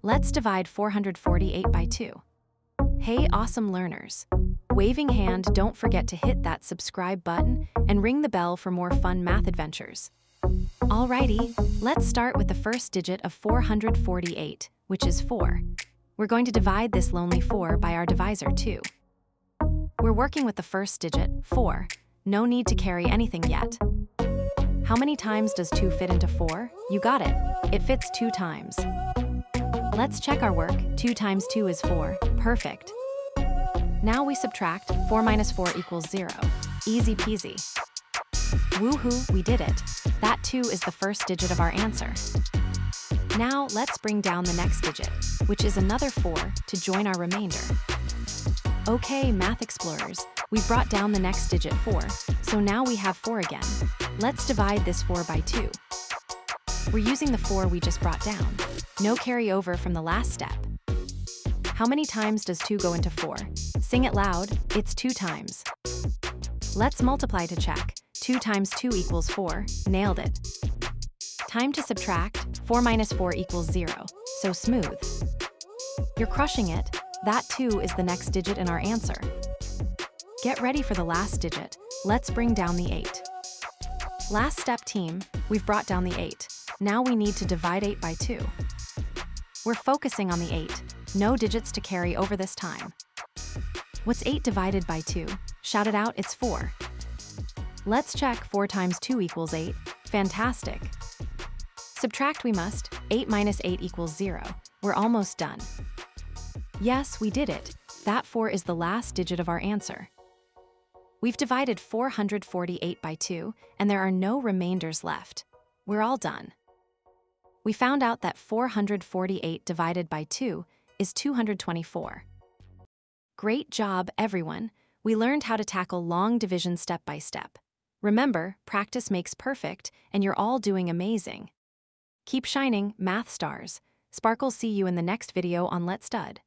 Let's divide 448 by 2. Hey, awesome learners! Waving hand, don't forget to hit that subscribe button and ring the bell for more fun math adventures. Alrighty, let's start with the first digit of 448, which is 4. We're going to divide this lonely 4 by our divisor 2. We're working with the first digit, 4. No need to carry anything yet. How many times does 2 fit into 4? You got it. It fits 2 times. Let's check our work. 2 times 2 is 4. Perfect. Now we subtract. 4 minus 4 equals 0. Easy peasy. Woohoo, we did it. That 2 is the first digit of our answer. Now let's bring down the next digit, which is another 4, to join our remainder. Okay, math explorers, we've brought down the next digit 4, so now we have 4 again. Let's divide this 4 by 2. We're using the 4 we just brought down. No carryover from the last step. How many times does 2 go into 4? Sing it loud, it's 2 times. Let's multiply to check. 2 times 2 equals 4, nailed it. Time to subtract. 4 minus 4 equals 0, so smooth. You're crushing it. That 2 is the next digit in our answer. Get ready for the last digit. Let's bring down the 8. Last step, team, we've brought down the 8. Now we need to divide 8 by 2. We're focusing on the 8. No digits to carry over this time. What's 8 divided by 2? Shout it out, it's 4. Let's check. 4 times 2 equals 8. Fantastic. Subtract we must. 8 minus 8 equals 0. We're almost done. Yes, we did it. That 4 is the last digit of our answer. We've divided 448 by 2, and there are no remainders left. We're all done. We found out that 448 divided by 2 is 224. Great job, everyone. We learned how to tackle long division step by step. Remember, practice makes perfect, and you're all doing amazing. Keep shining, math stars. Sparkle, see you in the next video on Let's Stud.